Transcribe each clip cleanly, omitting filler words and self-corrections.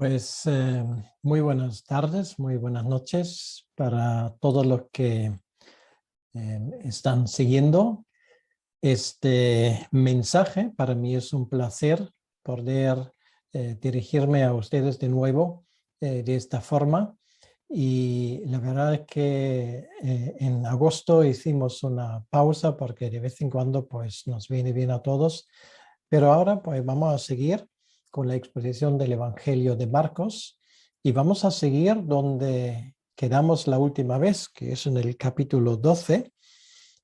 Pues muy buenas tardes, muy buenas noches para todos los que están siguiendo este mensaje. Para mí es un placer poder dirigirme a ustedes de nuevo de esta forma. Y la verdad es que en agosto hicimos una pausa porque de vez en cuando pues, nos viene bien a todos. Pero ahora pues vamos a seguir con la exposición del Evangelio de Marcos y vamos a seguir donde quedamos la última vez, que es en el capítulo 12.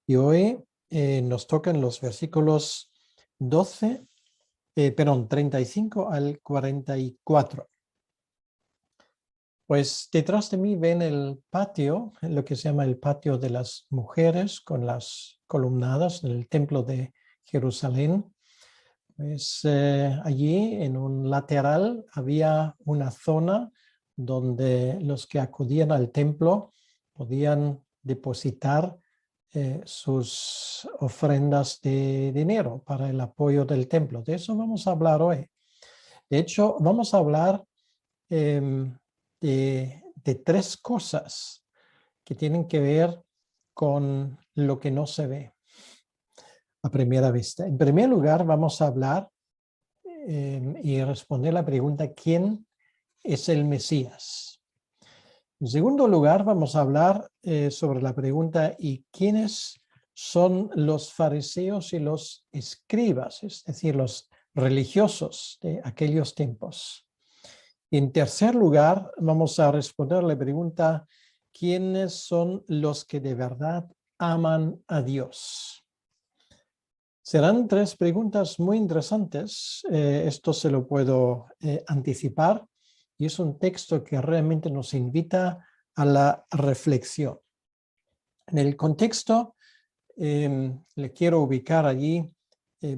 Y hoy nos tocan los versículos 35 al 44. Pues detrás de mí ven el patio, lo que se llama el patio de las mujeres, con las columnadas del templo de Jerusalén. Pues allí en un lateral había una zona donde los que acudían al templo podían depositar sus ofrendas de dinero para el apoyo del templo. De eso vamos a hablar hoy. De hecho, vamos a hablar de tres cosas que tienen que ver con lo que no se ve a primera vista. En primer lugar, vamos a hablar y responder la pregunta: ¿quién es el Mesías? En segundo lugar, vamos a hablar sobre la pregunta: ¿y quiénes son los fariseos y los escribas, es decir, los religiosos de aquellos tiempos? Y en tercer lugar, vamos a responder la pregunta: ¿quiénes son los que de verdad aman a Dios? Serán tres preguntas muy interesantes. Esto se lo puedo anticipar, y es un texto que realmente nos invita a la reflexión. En el contexto, le quiero ubicar allí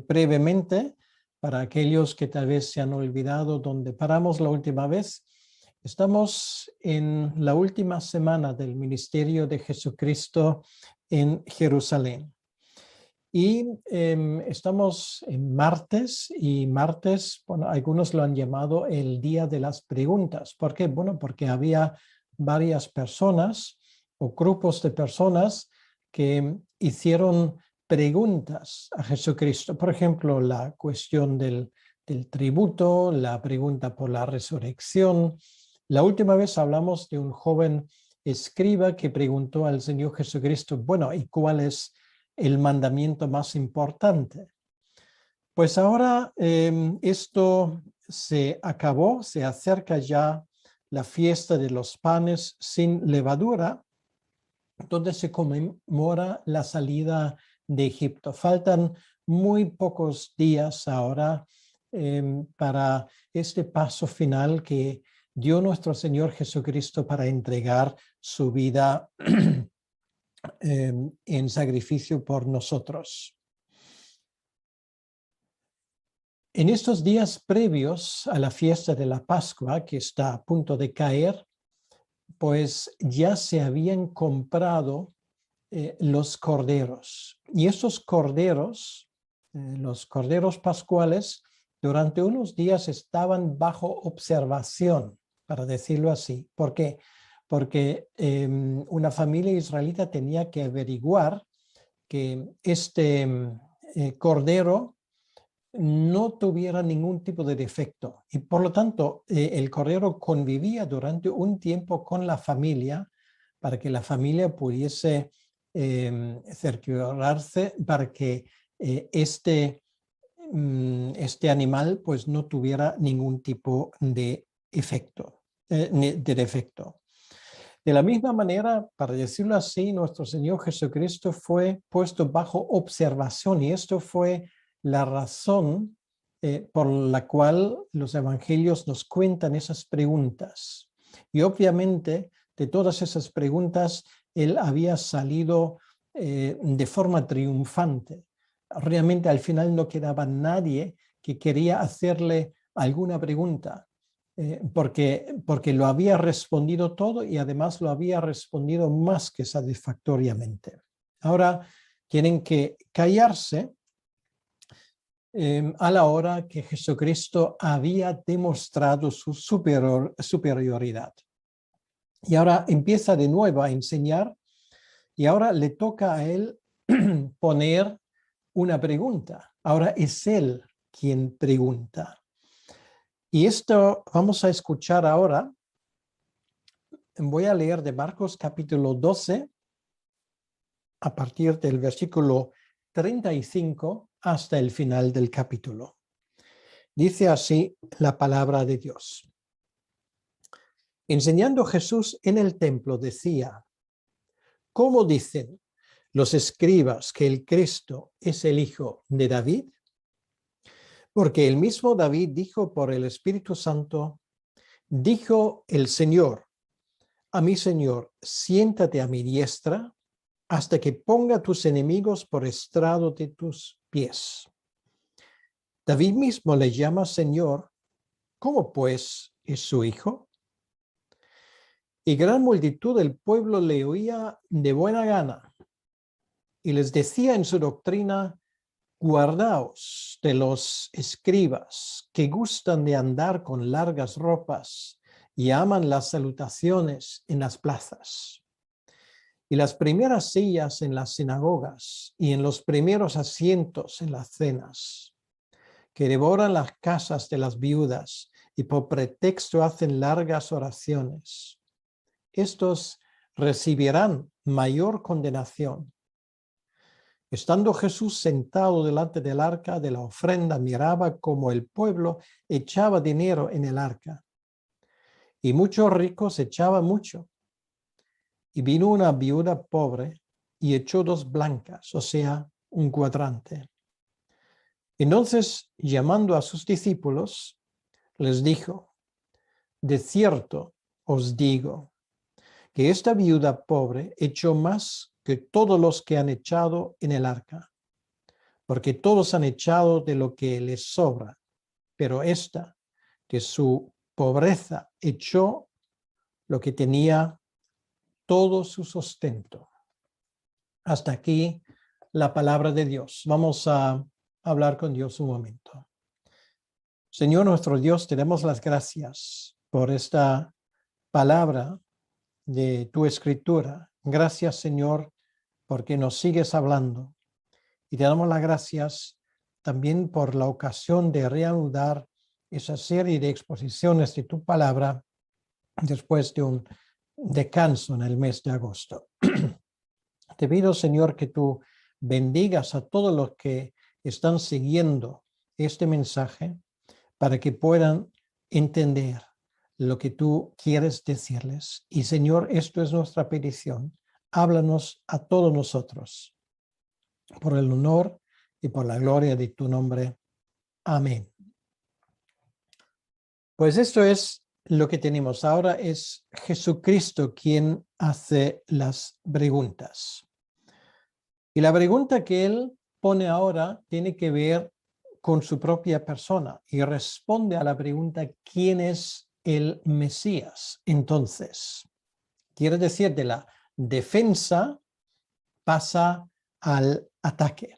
brevemente para aquellos que tal vez se han olvidado dónde paramos la última vez. Estamos en la última semana del ministerio de Jesucristo en Jerusalén. Y estamos en martes, y martes, bueno, algunos lo han llamado el día de las preguntas. ¿Por qué? Bueno, porque había varias personas o grupos de personas que hicieron preguntas a Jesucristo. Por ejemplo, la cuestión del tributo, la pregunta por la resurrección. La última vez hablamos de un joven escriba que preguntó al Señor Jesucristo: bueno, ¿y cuál es el mandamiento más importante? Pues ahora esto se acabó, se acerca ya la fiesta de los panes sin levadura, donde se conmemora la salida de Egipto. Faltan muy pocos días ahora para este paso final que dio nuestro Señor Jesucristo para entregar su vida en sacrificio por nosotros. En estos días previos a la fiesta de la Pascua, que está a punto de caer, pues ya se habían comprado los corderos. Y estos corderos, los corderos pascuales, durante unos días estaban bajo observación, para decirlo así. ¿Por qué? Porque una familia israelita tenía que averiguar que este cordero no tuviera ningún tipo de defecto, y por lo tanto el cordero convivía durante un tiempo con la familia para que la familia pudiese cerciorarse para que este animal pues no tuviera ningún tipo de efecto, de defecto. De la misma manera, para decirlo así, nuestro Señor Jesucristo fue puesto bajo observación, y esto fue la razón por la cual los evangelios nos cuentan esas preguntas. Y obviamente, de todas esas preguntas, él había salido de forma triunfante. Realmente al final no quedaba nadie que quería hacerle alguna pregunta. Porque lo había respondido todo, y además lo había respondido más que satisfactoriamente. Ahora tienen que callarse a la hora que Jesucristo había demostrado su superioridad. Y ahora empieza de nuevo a enseñar y ahora le toca a él poner una pregunta. Ahora es él quien pregunta. Y esto vamos a escuchar ahora. Voy a leer de Marcos capítulo 12, a partir del versículo 35 hasta el final del capítulo. Dice así la palabra de Dios. Enseñando Jesús en el templo decía: ¿cómo dicen los escribas que el Cristo es el hijo de David? Porque el mismo David dijo por el Espíritu Santo: dijo el Señor a mi Señor, siéntate a mi diestra hasta que ponga tus enemigos por estrado de tus pies. David mismo le llama Señor. ¿Cómo pues es su hijo? Y gran multitud del pueblo le oía de buena gana y les decía en su doctrina: guardaos de los escribas que gustan de andar con largas ropas y aman las salutaciones en las plazas y las primeras sillas en las sinagogas y en los primeros asientos en las cenas, que devoran las casas de las viudas y por pretexto hacen largas oraciones. Estos recibirán mayor condenación. Estando Jesús sentado delante del arca de la ofrenda, miraba cómo el pueblo echaba dinero en el arca, y muchos ricos echaban mucho. Y vino una viuda pobre y echó 2 blancas, o sea, un cuadrante. Entonces, llamando a sus discípulos, les dijo: de cierto os digo que esta viuda pobre echó más que todos los que han echado en el arca, porque todos han echado de lo que les sobra, pero esta, de su pobreza, echó lo que tenía todo su sustento. Hasta aquí la palabra de Dios. Vamos a hablar con Dios un momento. Señor nuestro Dios, te damos las gracias por esta palabra de tu escritura. Gracias, Señor, porque nos sigues hablando. Y te damos las gracias también por la ocasión de reanudar esa serie de exposiciones de tu palabra después de un descanso en el mes de agosto. Te pido, Señor, que tú bendigas a todos los que están siguiendo este mensaje para que puedan entender lo que tú quieres decirles. Y, Señor, esto es nuestra petición. Háblanos a todos nosotros, por el honor y por la gloria de tu nombre. Amén. Pues esto es lo que tenemos ahora. Es Jesucristo quien hace las preguntas. Y la pregunta que él pone ahora tiene que ver con su propia persona y responde a la pregunta: ¿quién es el Mesías? Entonces, quiere decir, de la defensa pasa al ataque.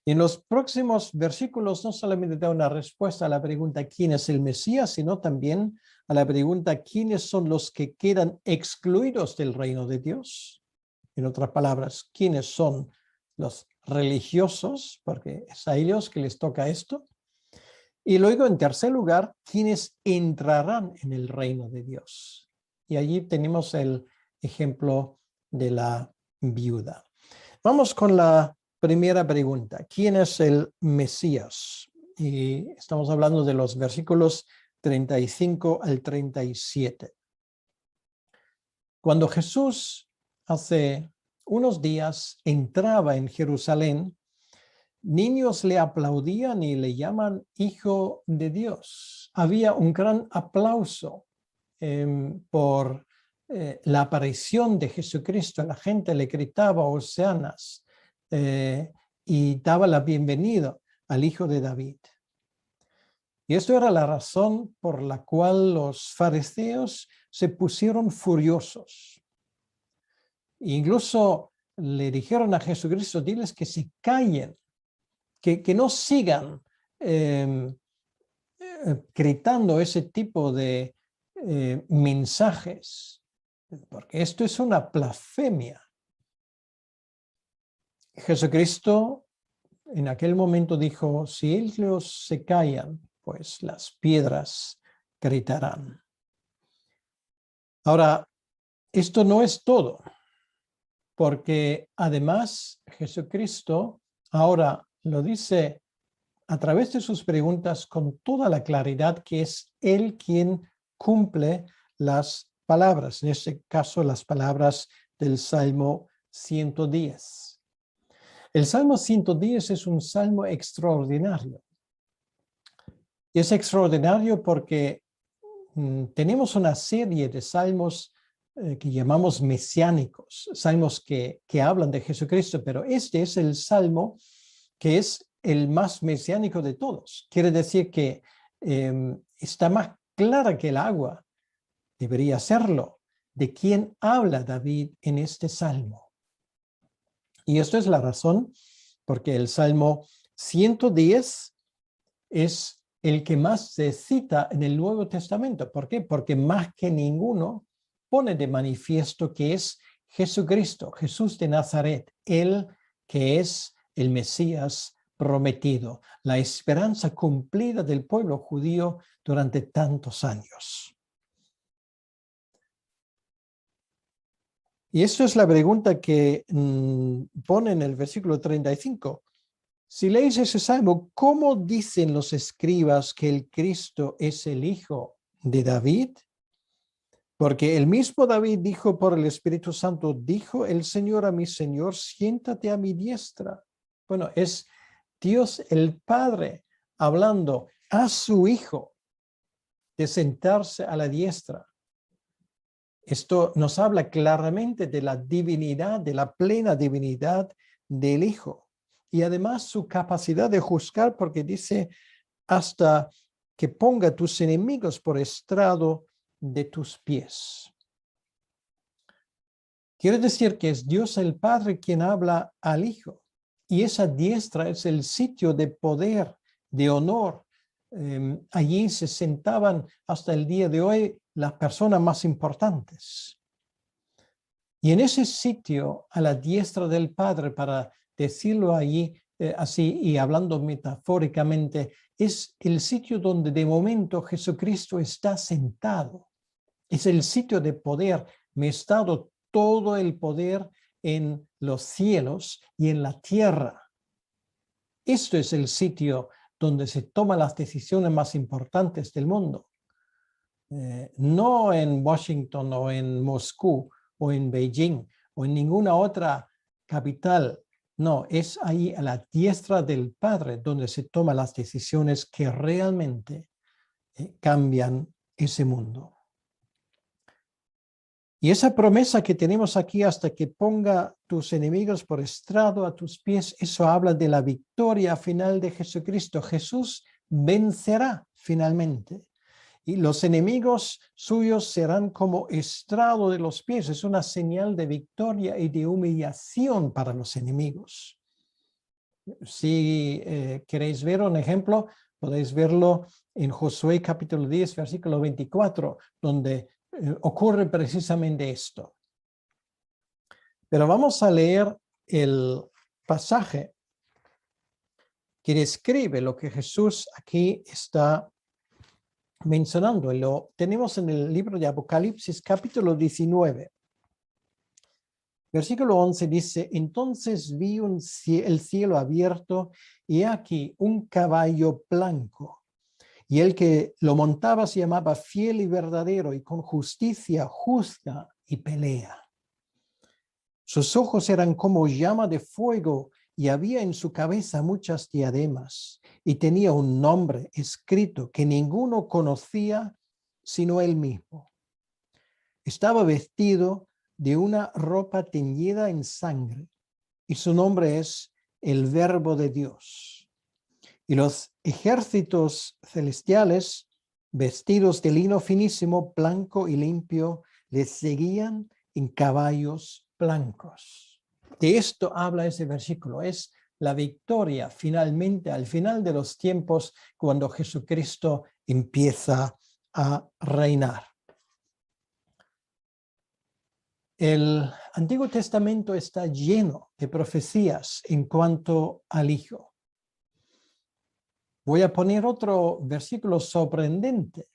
Y en los próximos versículos no solamente da una respuesta a la pregunta ¿quién es el Mesías?, sino también a la pregunta ¿quiénes son los que quedan excluidos del reino de Dios? En otras palabras, ¿quiénes son los religiosos? Porque es a ellos que les toca esto. Y luego, en tercer lugar, ¿quiénes entrarán en el reino de Dios? Y allí tenemos el ejemplo de la viuda. Vamos con la primera pregunta. ¿Quién es el Mesías? Y estamos hablando de los versículos 35 al 37. Cuando Jesús hace unos días entraba en Jerusalén, niños le aplaudían y le llaman Hijo de Dios. Había un gran aplauso por la aparición de Jesucristo. La gente le gritaba hosanas y daba la bienvenida al Hijo de David. Y esto era la razón por la cual los fariseos se pusieron furiosos. Incluso le dijeron a Jesucristo: diles que se callen, que no sigan gritando ese tipo de mensajes, porque esto es una blasfemia. Jesucristo en aquel momento dijo, si ellos se callan, pues las piedras gritarán. Ahora, esto no es todo, porque además Jesucristo ahora lo dice a través de sus preguntas con toda la claridad que es Él quien cumple las palabras, en este caso las palabras del Salmo 110. El Salmo 110 es un salmo extraordinario. Y es extraordinario porque tenemos una serie de salmos que llamamos mesiánicos, salmos que hablan de Jesucristo, pero este es el salmo que es el más mesiánico de todos. Quiere decir que está más clara que el agua, debería serlo, de quién habla David en este salmo. Y esto es la razón porque el Salmo 110 es el que más se cita en el Nuevo Testamento. ¿Por qué? Porque más que ninguno pone de manifiesto que es Jesucristo, Jesús de Nazaret, Él que es el Mesías prometido, la esperanza cumplida del pueblo judío durante tantos años. Y esto es la pregunta que pone en el versículo 35. Si leéis ese salmo, ¿cómo dicen los escribas que el Cristo es el Hijo de David? Porque el mismo David dijo por el Espíritu Santo, dijo el Señor a mi Señor, siéntate a mi diestra. Bueno, es Dios el Padre hablando a su Hijo de sentarse a la diestra. Esto nos habla claramente de la divinidad, de la plena divinidad del Hijo. Y además su capacidad de juzgar, porque dice, hasta que ponga tus enemigos por estrado de tus pies. Quiere decir que es Dios el Padre quien habla al Hijo. Y esa diestra es el sitio de poder, de honor. Allí se sentaban hasta el día de hoy las personas más importantes. Y en ese sitio, a la diestra del Padre, para decirlo allí así y hablando metafóricamente, es el sitio donde de momento Jesucristo está sentado. Es el sitio de poder. Me ha dado todo el poder en los cielos y en la tierra. Esto es el sitio donde se toman las decisiones más importantes del mundo. No en Washington o en Moscú o en Beijing o en ninguna otra capital. No, es ahí a la diestra del Padre donde se toman las decisiones que realmente cambian ese mundo. Y esa promesa que tenemos aquí, hasta que ponga tus enemigos por estrado a tus pies, eso habla de la victoria final de Jesucristo. Jesús vencerá finalmente. Y los enemigos suyos serán como estrado de los pies. Es una señal de victoria y de humillación para los enemigos. Si queréis ver un ejemplo, podéis verlo en Josué capítulo 10, versículo 24, donde ocurre precisamente esto. Pero vamos a leer el pasaje que describe lo que Jesús aquí está mencionando. Lo tenemos en el libro de Apocalipsis, capítulo 19. Versículo 11 dice, entonces vi el cielo abierto y aquí un caballo blanco. Y el que lo montaba se llamaba Fiel y Verdadero, y con justicia juzga y pelea. Sus ojos eran como llama de fuego, y había en su cabeza muchas diademas, y tenía un nombre escrito que ninguno conocía sino él mismo. Estaba vestido de una ropa teñida en sangre, y su nombre es el Verbo de Dios. Y los ejércitos celestiales, vestidos de lino finísimo, blanco y limpio, les seguían en caballos blancos. De esto habla ese versículo. Es la victoria finalmente al final de los tiempos cuando Jesucristo empieza a reinar. El Antiguo Testamento está lleno de profecías en cuanto al Hijo. Voy a poner otro versículo sorprendente.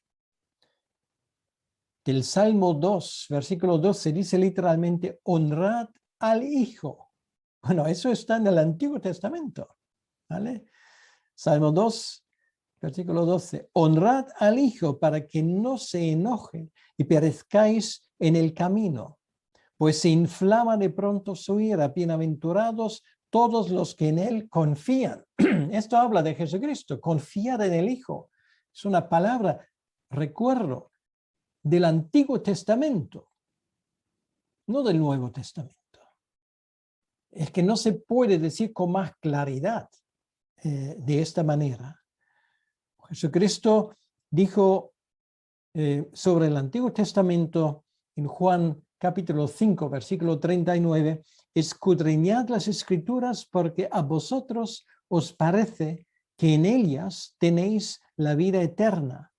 Del Salmo 2, versículo 12, dice literalmente, honrad al Hijo. Bueno, eso está en el Antiguo Testamento, ¿vale? Salmo 2, versículo 12, honrad al Hijo para que no se enoje y perezcáis en el camino, pues se inflama de pronto su ira. Bienaventurados todos los que en él confían. Esto habla de Jesucristo, confiar en el Hijo. Es una palabra, recuerdo, del Antiguo Testamento, no del Nuevo Testamento. Es que no se puede decir con más claridad de esta manera. Jesucristo dijo sobre el Antiguo Testamento en Juan capítulo 5, versículo 39, escudriñad las Escrituras porque a vosotros os parece que en ellas tenéis la vida eterna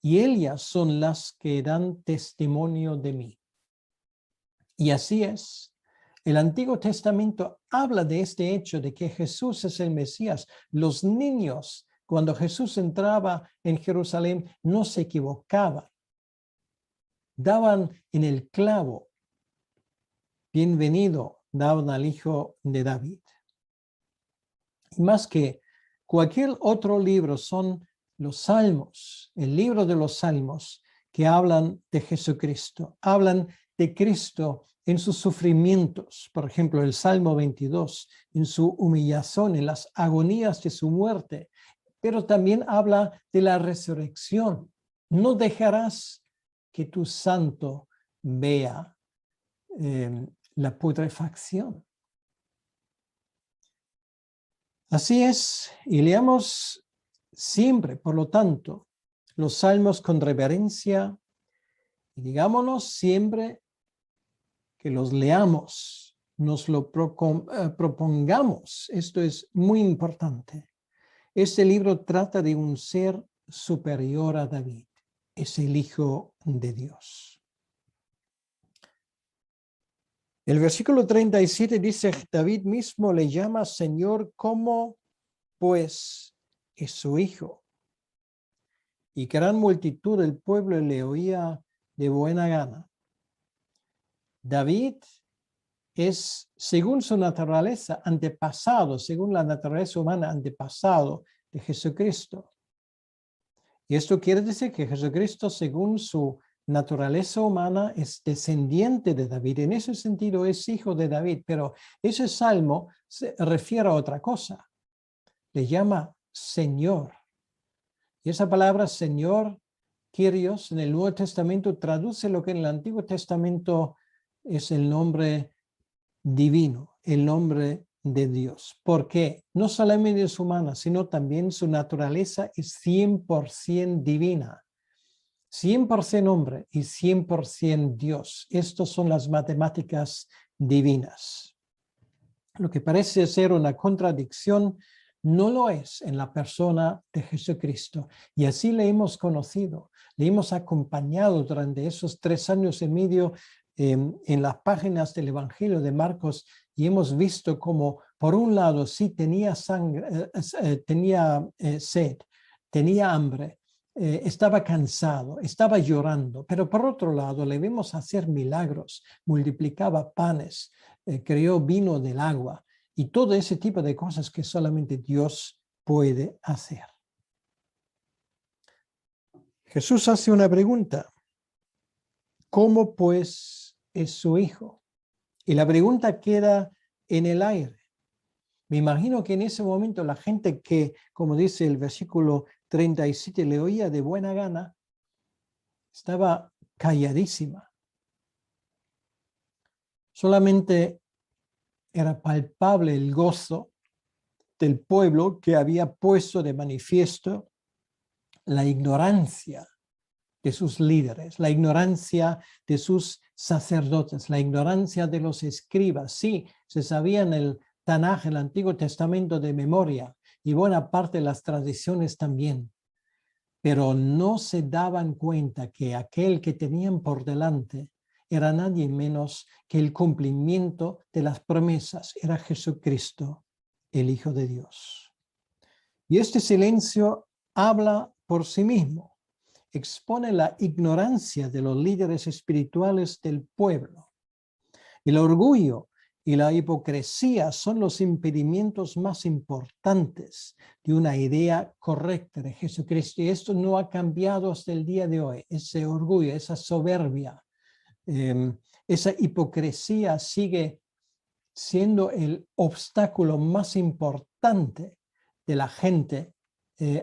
y ellas son las que dan testimonio de mí. Y así es. El Antiguo Testamento habla de este hecho de que Jesús es el Mesías. Los niños, cuando Jesús entraba en Jerusalén, no se equivocaban. Daban en el clavo. Bienvenido, daban al Hijo de David. Y más que cualquier otro libro son los Salmos, el libro de los Salmos, que hablan de Jesucristo, hablan de Cristo en sus sufrimientos, por ejemplo, el Salmo 22, en su humillación, en las agonías de su muerte, pero también habla de la resurrección. No dejarás que tu santo vea la putrefacción. Así es, y leamos siempre, por lo tanto, los salmos con reverencia, y digámonos siempre que los leamos, nos lo propongamos. Esto es muy importante. Este libro trata de un ser superior a David. Es el Hijo de Dios. El versículo 37 dice, David mismo le llama Señor, como pues es su hijo. Y gran multitud del pueblo le oía de buena gana. David es, según su naturaleza, antepasado, según la naturaleza humana, antepasado de Jesucristo. Y esto quiere decir que Jesucristo, según su naturaleza humana, es descendiente de David. En ese sentido es hijo de David, pero ese salmo se refiere a otra cosa. Le llama Señor. Y esa palabra Señor, Kyrios, en el Nuevo Testamento traduce lo que en el Antiguo Testamento es el nombre divino, el nombre de Dios. Porque no solamente es humana, sino también su naturaleza es 100% divina. 100% hombre y 100% Dios. Estas son las matemáticas divinas. Lo que parece ser una contradicción no lo es en la persona de Jesucristo. Y así le hemos conocido, le hemos acompañado durante esos 3 años y medio en las páginas del Evangelio de Marcos y hemos visto cómo, por un lado, sí tenía tenía sed, tenía hambre, estaba cansado, estaba llorando, pero por otro lado le vimos hacer milagros, multiplicaba panes, creó vino del agua y todo ese tipo de cosas que solamente Dios puede hacer. Jesús hace una pregunta. ¿Cómo pues es su hijo? Y la pregunta queda en el aire. Me imagino que en ese momento la gente que, como dice el versículo 37, le oía de buena gana, estaba calladísima. Solamente era palpable el gozo del pueblo que había puesto de manifiesto la ignorancia de sus líderes, la ignorancia de sus sacerdotes, la ignorancia de los escribas. Sí, se sabían el Tanaj, el Antiguo Testamento de memoria, y buena parte de las tradiciones también. Pero no se daban cuenta que aquel que tenían por delante era nadie menos que el cumplimiento de las promesas, era Jesucristo, el Hijo de Dios. Y este silencio habla por sí mismo, expone la ignorancia de los líderes espirituales del pueblo. El orgullo y la hipocresía son los impedimentos más importantes de una idea correcta de Jesucristo. Y esto no ha cambiado hasta el día de hoy. Ese orgullo, esa soberbia, esa hipocresía sigue siendo el obstáculo más importante de la gente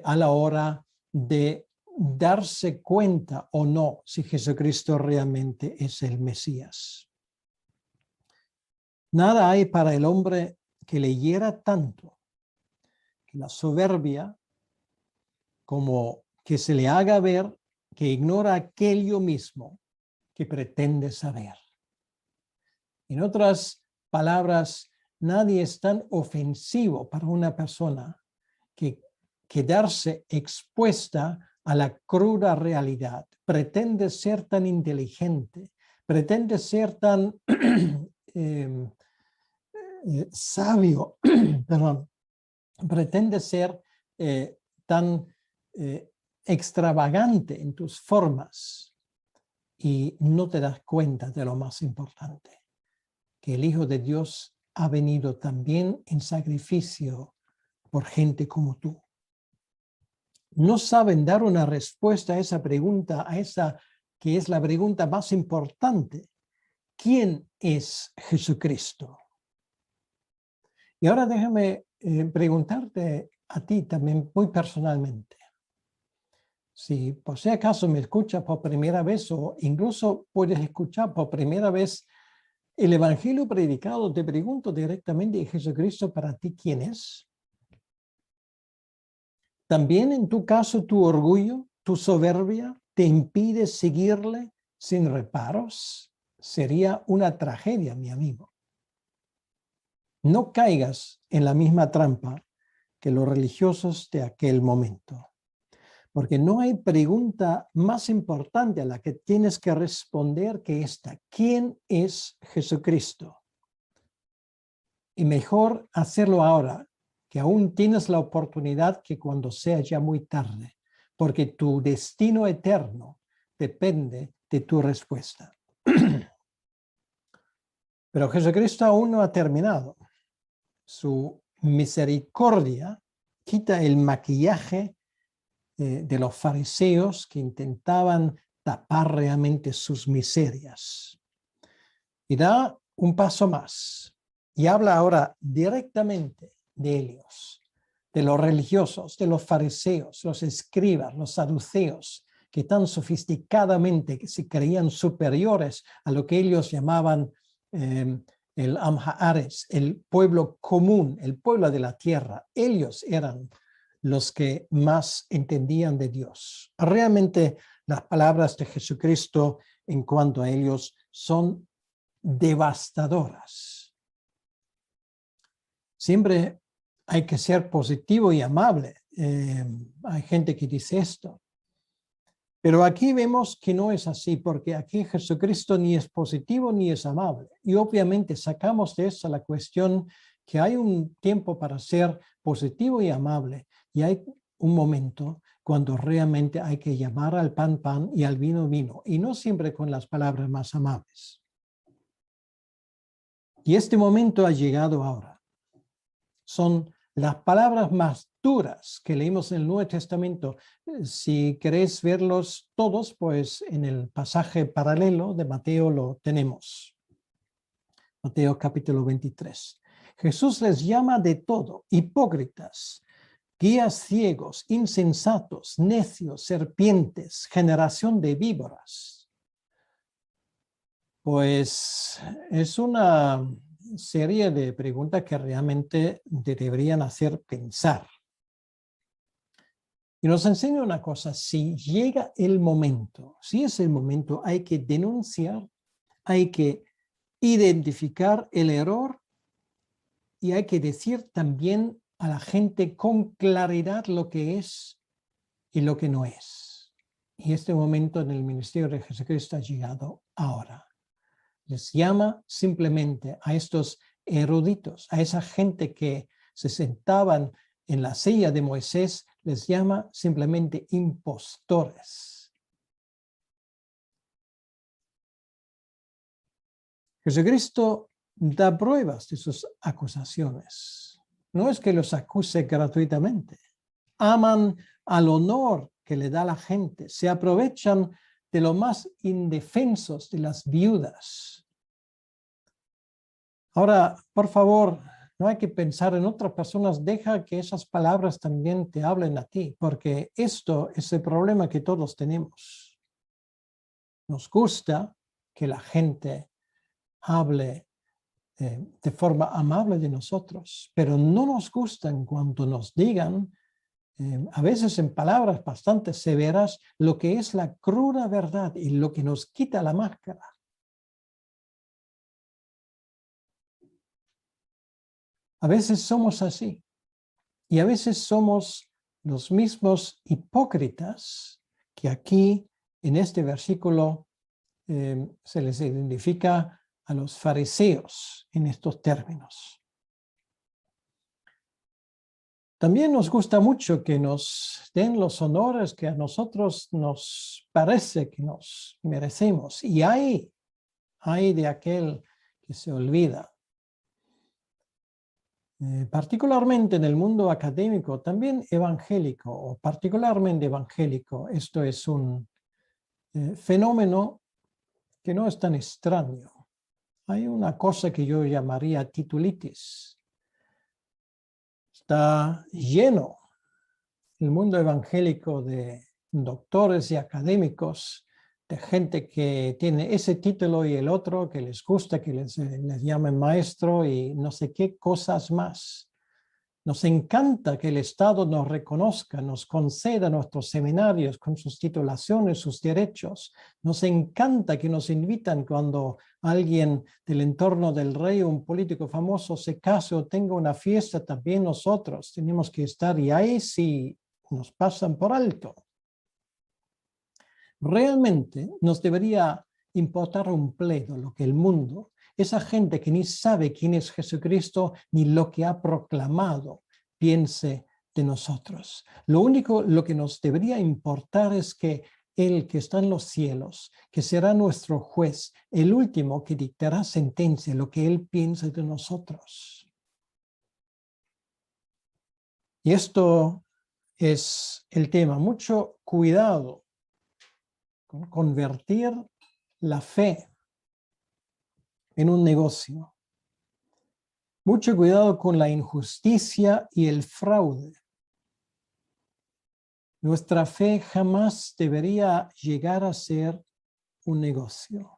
a la hora de darse cuenta o no si Jesucristo realmente es el Mesías. Nada hay para el hombre que le hiera tanto que la soberbia, como que se le haga ver que ignora aquello mismo que pretende saber. En otras palabras, nadie es tan ofensivo para una persona que quedarse expuesta a la cruda realidad. Pretende ser tan inteligente, pretende ser tan sabio, perdón, pretende ser tan extravagante en tus formas y no te das cuenta de lo más importante, que el Hijo de Dios ha venido también en sacrificio por gente como tú. No saben dar una respuesta a esa pregunta, a esa que es la pregunta más importante. ¿Quién es Jesucristo? Y ahora déjame preguntarte a ti también muy personalmente. Si por si acaso me escuchas por primera vez o incluso puedes escuchar por primera vez el evangelio predicado, te pregunto directamente, Jesucristo para ti, ¿quién es? También en tu caso tu orgullo, tu soberbia te impide seguirle sin reparos. Sería una tragedia, mi amigo. No caigas en la misma trampa que los religiosos de aquel momento. Porque no hay pregunta más importante a la que tienes que responder que esta. ¿Quién es Jesucristo? Y mejor hacerlo ahora, que aún tienes la oportunidad que cuando sea ya muy tarde, porque tu destino eterno depende de tu respuesta. Pero Jesucristo aún no ha terminado. Su misericordia quita el maquillaje de los fariseos que intentaban tapar realmente sus miserias. Y da un paso más y habla ahora directamente de ellos, de los religiosos, de los fariseos, los escribas, los saduceos, que tan sofisticadamente se creían superiores a lo que ellos llamaban el Am Haaretz, el pueblo común, el pueblo de la tierra. Ellos eran los que más entendían de Dios. Realmente las palabras de Jesucristo en cuanto a ellos son devastadoras. Siempre hay que ser positivo y amable. Hay gente que dice esto. Pero aquí vemos que no es así, porque aquí Jesucristo ni es positivo ni es amable. Y obviamente sacamos de eso la cuestión que hay un tiempo para ser positivo y amable. Y hay un momento cuando realmente hay que llamar al pan, pan y al vino, vino. Y no siempre con las palabras más amables. Y este momento ha llegado ahora. Son las palabras más duras que leímos en el Nuevo Testamento. Si queréis verlos todos, pues en el pasaje paralelo de Mateo lo tenemos. Mateo capítulo 23. Jesús les llama de todo: hipócritas, guías ciegos, insensatos, necios, serpientes, generación de víboras. Pues es una serie de preguntas que realmente te deberían hacer pensar. Y nos enseña una cosa: si llega el momento, si es el momento, hay que denunciar, hay que identificar el error y hay que decir también a la gente con claridad lo que es y lo que no es. Y este momento en el ministerio de Jesucristo ha llegado ahora. Les llama simplemente a estos eruditos, a esa gente que se sentaban en la silla de Moisés, les llama simplemente impostores. Jesucristo da pruebas de sus acusaciones. No es que los acuse gratuitamente. Aman al honor que le da la gente. Se aprovechan de los más indefensos, de las viudas. Ahora, por favor, no hay que pensar en otras personas. Deja que esas palabras también te hablen a ti, porque esto es el problema que todos tenemos. Nos gusta que la gente hable de forma amable de nosotros, pero no nos gusta en cuanto nos digan, a veces en palabras bastante severas, lo que es la cruda verdad y lo que nos quita la máscara. A veces somos así y a veces somos los mismos hipócritas que aquí en este versículo se les identifica a los fariseos en estos términos. También nos gusta mucho que nos den los honores que a nosotros nos parece que nos merecemos. Y hay de aquel que se olvida. Particularmente en el mundo académico, también evangélico, o particularmente evangélico, esto es un fenómeno que no es tan extraño. Hay una cosa que yo llamaría titulitis. Está lleno el mundo evangélico de doctores y académicos, de gente que tiene ese título y el otro, que les gusta, que les llamen maestro y no sé qué cosas más. Nos encanta que el Estado nos reconozca, nos conceda nuestros seminarios con sus titulaciones, sus derechos. Nos encanta que nos invitan cuando alguien del entorno del rey o un político famoso se case o tenga una fiesta, también nosotros tenemos que estar, y ahí sí nos pasan por alto. Realmente nos debería importar un bledo lo que el mundo, esa gente que ni sabe quién es Jesucristo ni lo que ha proclamado, piense de nosotros. Lo que nos debería importar es que el que está en los cielos, que será nuestro juez, el último que dictará sentencia, lo que él piensa de nosotros. Y esto es el tema. Mucho cuidado con convertir la fe en un negocio. Mucho cuidado con la injusticia y el fraude. Nuestra fe jamás debería llegar a ser un negocio.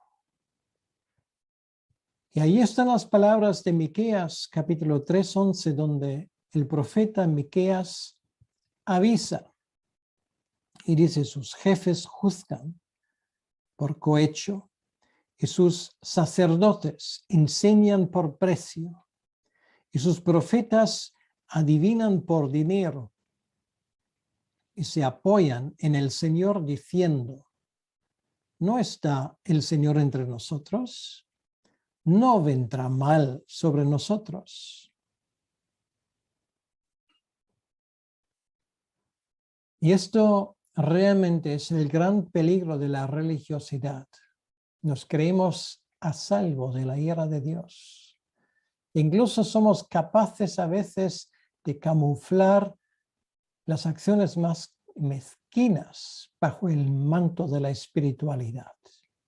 Y ahí están las palabras de Miqueas, capítulo 3:11, donde el profeta Miqueas avisa y dice: sus jefes juzgan por cohecho y sus sacerdotes enseñan por precio y sus profetas adivinan por dinero y se apoyan en el Señor diciendo: ¿no está el Señor entre nosotros? No vendrá mal sobre nosotros. Y esto realmente es el gran peligro de la religiosidad. Nos creemos a salvo de la ira de Dios. Incluso somos capaces a veces de camuflar las acciones más mezquinas bajo el manto de la espiritualidad.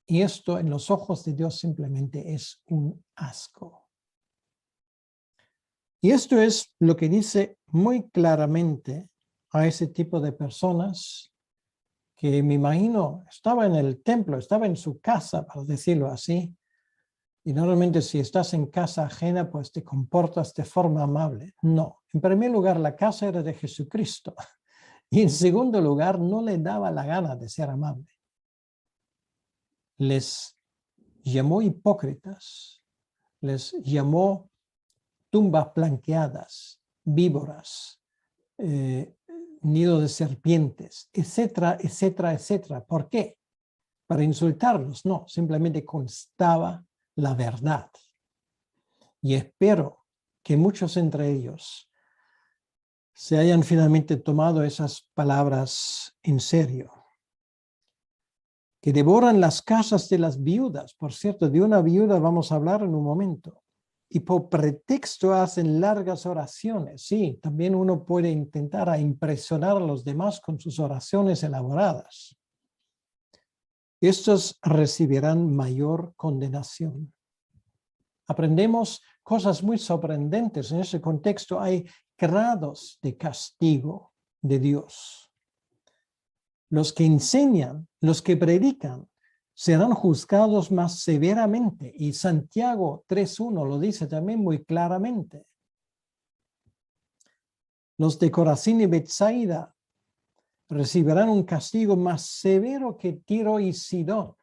Y esto en los ojos de Dios simplemente es un asco. Y esto es lo que dice muy claramente a ese tipo de personas que me imagino estaba en el templo, estaba en su casa, para decirlo así. Y normalmente si estás en casa ajena, pues te comportas de forma amable. No, en primer lugar, la casa era de Jesucristo. Y en segundo lugar, no le daba la gana de ser amable. Les llamó hipócritas, les llamó tumbas blanqueadas, víboras, nido de serpientes, etcétera, etcétera, etcétera. ¿Por qué? Para insultarlos, no, simplemente constaba la verdad. Y espero que muchos entre ellos se hayan finalmente tomado esas palabras en serio. Que devoran las casas de las viudas. Por cierto, de una viuda vamos a hablar en un momento. Y por pretexto hacen largas oraciones. Sí, también uno puede intentar impresionar a los demás con sus oraciones elaboradas. Estos recibirán mayor condenación. Aprendemos cosas muy sorprendentes. En ese contexto hay grados de castigo de Dios. Los que enseñan, los que predican, serán juzgados más severamente. Y Santiago 3:1 lo dice también muy claramente. Los de Corazín y Betsaida recibirán un castigo más severo que Tiro y Sidón.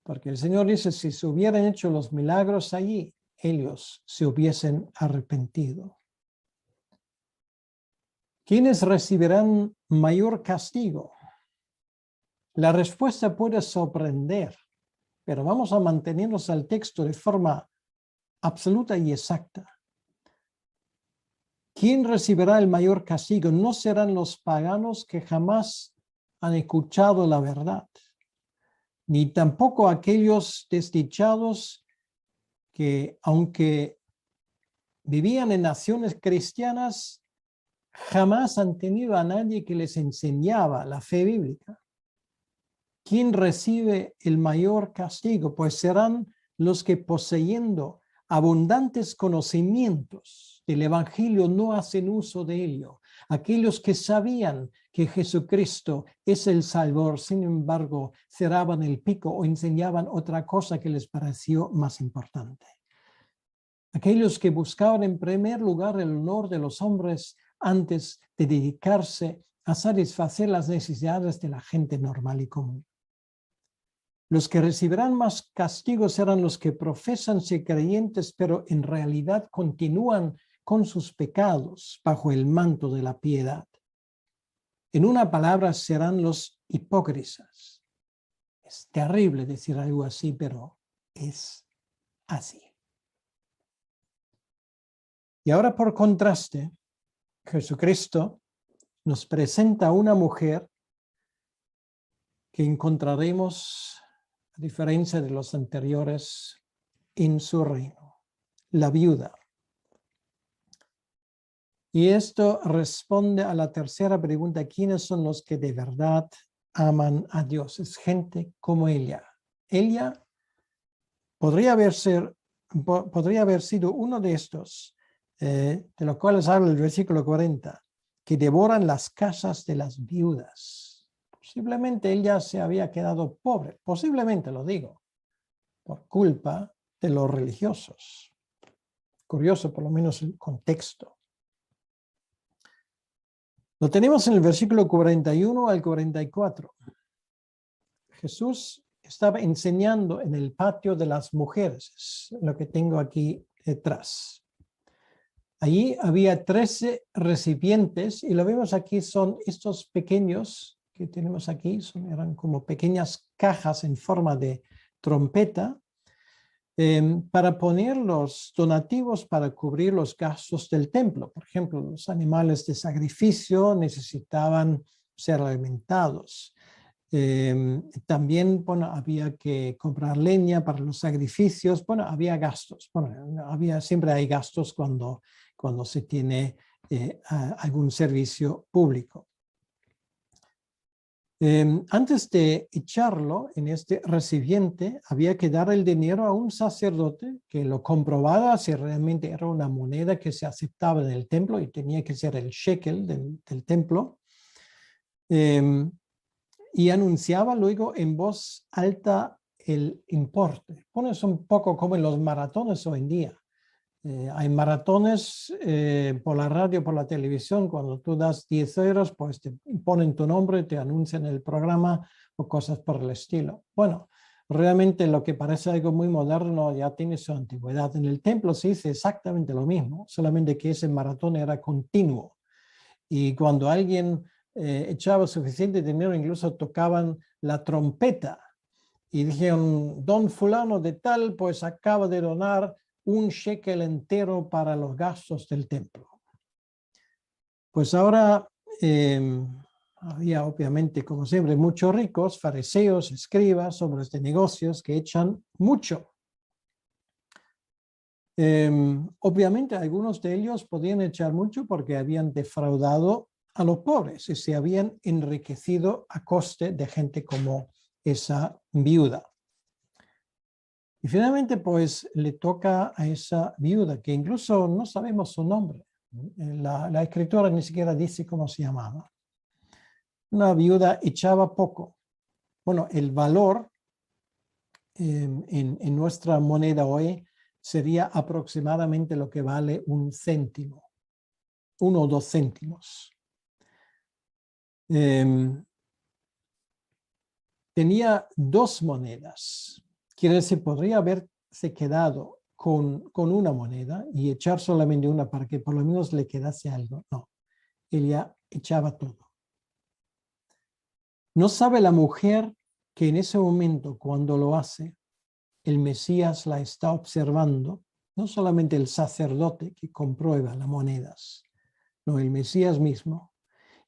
Porque el Señor dice, si se hubieran hecho los milagros allí, ellos se hubiesen arrepentido. ¿Quiénes recibirán mayor castigo? La respuesta puede sorprender, pero vamos a mantenernos al texto de forma absoluta y exacta. ¿Quién recibirá el mayor castigo? No serán los paganos que jamás han escuchado la verdad, ni tampoco aquellos desdichados que, aunque vivían en naciones cristianas, jamás han tenido a nadie que les enseñaba la fe bíblica. ¿Quién recibe el mayor castigo? Pues serán los que, poseyendo abundantes conocimientos del Evangelio, no hacen uso de ello. Aquellos que sabían que Jesucristo es el Salvador, sin embargo, cerraban el pico o enseñaban otra cosa que les pareció más importante. Aquellos que buscaban en primer lugar el honor de los hombres antes de dedicarse a satisfacer las necesidades de la gente normal y común. Los que recibirán más castigos serán los que profesan ser creyentes, pero en realidad continúan con sus pecados bajo el manto de la piedad. En una palabra, serán los hipócritas. Es terrible decir algo así, pero es así. Y ahora, por contraste, Jesucristo nos presenta a una mujer que encontraremos, a diferencia de los anteriores, en su reino, la viuda. Y esto responde a la tercera pregunta: ¿quiénes son los que de verdad aman a Dios? Es gente como ella. Ella podría haber sido uno de estos, de los cuales habla el versículo 40, que devoran las casas de las viudas. Posiblemente ella se había quedado pobre, posiblemente lo digo, por culpa de los religiosos. Curioso, por lo menos el contexto. Lo tenemos en el versículo 41 al 44. Jesús estaba enseñando en el patio de las mujeres, es lo que tengo aquí detrás. Allí había 13 recipientes, y lo vemos aquí, son estos pequeños que tenemos aquí, eran como pequeñas cajas en forma de trompeta, para poner los donativos para cubrir los gastos del templo. Por ejemplo, los animales de sacrificio necesitaban ser alimentados. También, bueno, había que comprar leña para los sacrificios. Bueno, había gastos. Bueno, siempre hay gastos cuando se tiene algún servicio público. Antes de echarlo en este recipiente, había que dar el dinero a un sacerdote que lo comprobara si realmente era una moneda que se aceptaba en el templo, y tenía que ser el shekel del templo. Y anunciaba luego en voz alta el importe. Bueno, es un poco como en los maratones hoy en día. Hay maratones por la radio, por la televisión. Cuando tú das 10 euros, pues te ponen tu nombre, te anuncian el programa o cosas por el estilo. Bueno, realmente lo que parece algo muy moderno ya tiene su antigüedad. En el templo se dice exactamente lo mismo, solamente que ese maratón era continuo. Y cuando alguien echaba suficiente dinero, incluso tocaban la trompeta y dijeron, don fulano de tal, pues acaba de donar un shekel entero para los gastos del templo. Pues ahora había obviamente, como siempre, muchos ricos, fariseos, escribas, hombres de negocios que echan mucho. Obviamente algunos de ellos podían echar mucho porque habían defraudado a los pobres y se habían enriquecido a coste de gente como esa viuda. Y finalmente pues le toca a esa viuda, que incluso no sabemos su nombre. La escritura ni siquiera dice cómo se llamaba. Una viuda echaba poco. Bueno, el valor en nuestra moneda hoy sería aproximadamente lo que vale un céntimo, 1 o 2 céntimos. Tenía 2 monedas. Quiere decir, podría haberse quedado con una moneda y echar solamente una para que por lo menos le quedase algo. No, ella echaba todo. ¿No sabe la mujer que en ese momento, cuando lo hace, el Mesías la está observando? No solamente el sacerdote que comprueba las monedas, no, el Mesías mismo.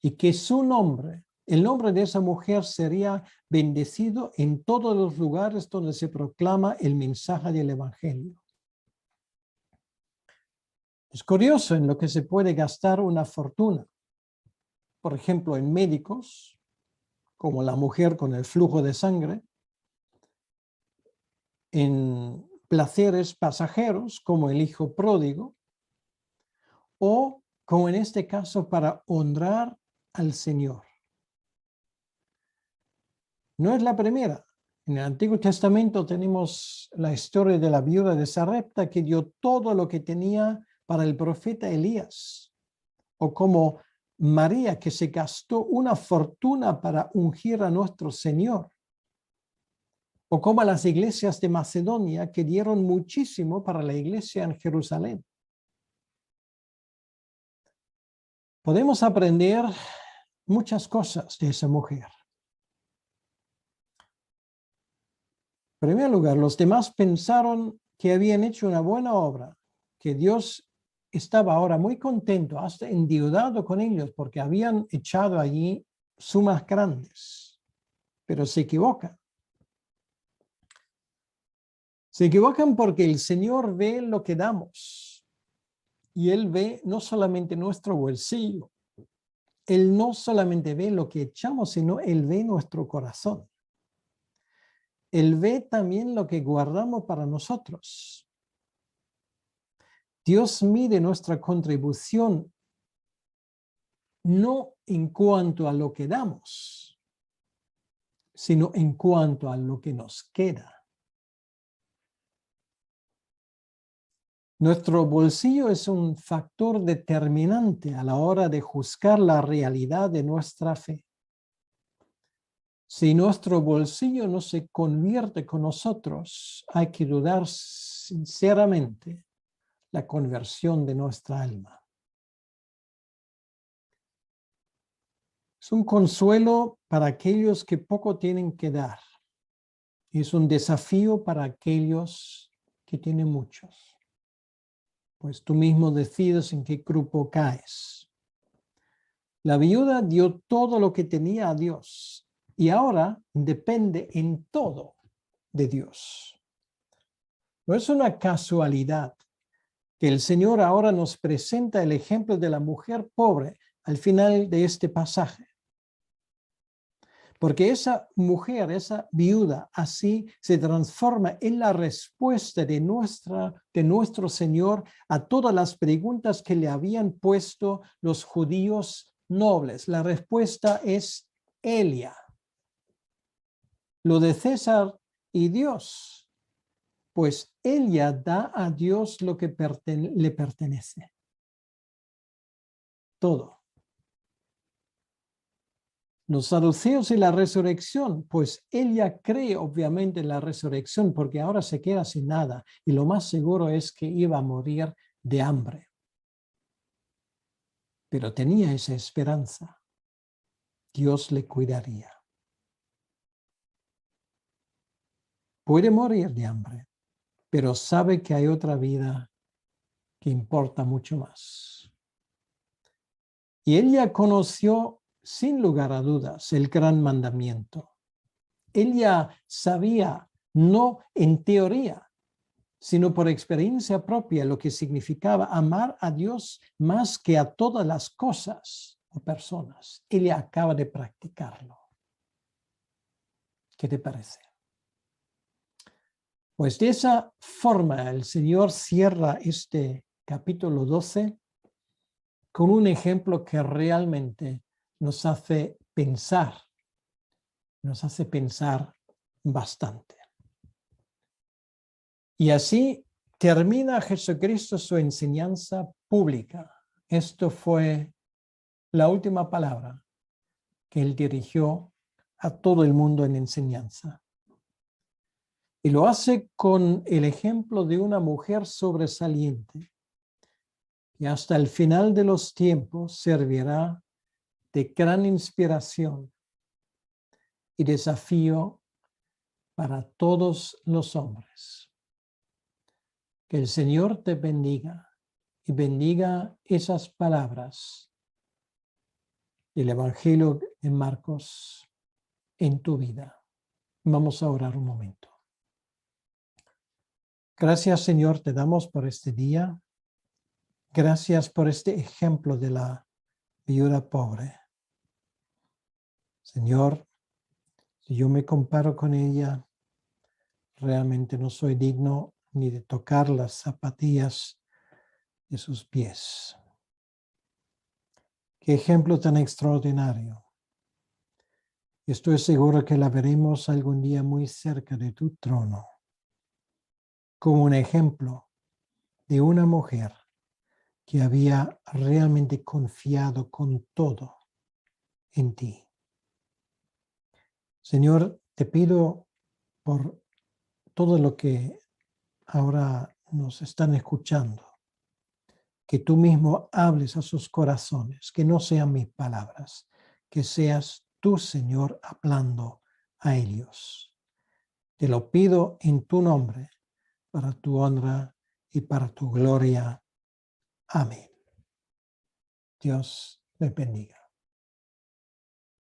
Y que su nombre, el nombre de esa mujer sería bendecido en todos los lugares donde se proclama el mensaje del Evangelio. Es curioso en lo que se puede gastar una fortuna. Por ejemplo, en médicos, como la mujer con el flujo de sangre, en placeres pasajeros, como el hijo pródigo, o como en este caso para honrar al Señor. No es la primera. En el Antiguo Testamento tenemos la historia de la viuda de Sarepta que dio todo lo que tenía para el profeta Elías. O como María que se gastó una fortuna para ungir a nuestro Señor. O como las iglesias de Macedonia que dieron muchísimo para la iglesia en Jerusalén. Podemos aprender muchas cosas de esa mujer. En primer lugar, los demás pensaron que habían hecho una buena obra, que Dios estaba ahora muy contento, hasta endeudado con ellos, porque habían echado allí sumas grandes. Pero se equivocan. Se equivocan porque el Señor ve lo que damos. Y Él ve no solamente nuestro bolsillo. Él no solamente ve lo que echamos, sino Él ve nuestro corazón. Él ve también lo que guardamos para nosotros. Dios mide nuestra contribución no en cuanto a lo que damos, sino en cuanto a lo que nos queda. Nuestro bolsillo es un factor determinante a la hora de juzgar la realidad de nuestra fe. Si nuestro bolsillo no se convierte con nosotros, hay que dudar sinceramente la conversión de nuestra alma. Es un consuelo para aquellos que poco tienen que dar. Es un desafío para aquellos que tienen muchos. Pues tú mismo decides en qué grupo caes. La viuda dio todo lo que tenía a Dios y ahora depende en todo de Dios. No es una casualidad que el Señor ahora nos presenta el ejemplo de la mujer pobre al final de este pasaje. Porque esa mujer, esa viuda, así se transforma en la respuesta de nuestro Señor a todas las preguntas que le habían puesto los judíos nobles. La respuesta es Elia, lo de César y Dios. Pues ella da a Dios lo que le pertenece. Todo. Los saduceos y la resurrección, pues ella cree obviamente en la resurrección porque ahora se queda sin nada y lo más seguro es que iba a morir de hambre. Pero tenía esa esperanza. Dios le cuidaría. Puede morir de hambre, pero sabe que hay otra vida que importa mucho más. Y ella conoció sin lugar a dudas el gran mandamiento. Ella sabía, no en teoría, sino por experiencia propia, lo que significaba amar a Dios más que a todas las cosas o personas. Ella acaba de practicarlo. ¿Qué te parece? Pues de esa forma el Señor cierra este capítulo 12 con un ejemplo que realmente nos hace pensar bastante. Y así termina Jesucristo su enseñanza pública. Esto fue la última palabra que él dirigió a todo el mundo en enseñanza. Y lo hace con el ejemplo de una mujer sobresaliente que hasta el final de los tiempos servirá de gran inspiración y desafío para todos los hombres. Que el Señor te bendiga y bendiga esas palabras del Evangelio de Marcos en tu vida. Vamos a orar un momento. Gracias, Señor, te damos por este día. Gracias por este ejemplo de la viuda pobre. Señor, si yo me comparo con ella, realmente no soy digno ni de tocar las zapatillas de sus pies. Qué ejemplo tan extraordinario. Estoy seguro que la veremos algún día muy cerca de tu trono, como un ejemplo de una mujer que había realmente confiado con todo en ti. Señor, te pido por todo lo que ahora nos están escuchando, que tú mismo hables a sus corazones, que no sean mis palabras, que seas tú, Señor, hablando a ellos. Te lo pido en tu nombre, para tu honra y para tu gloria. Amén. Dios les bendiga.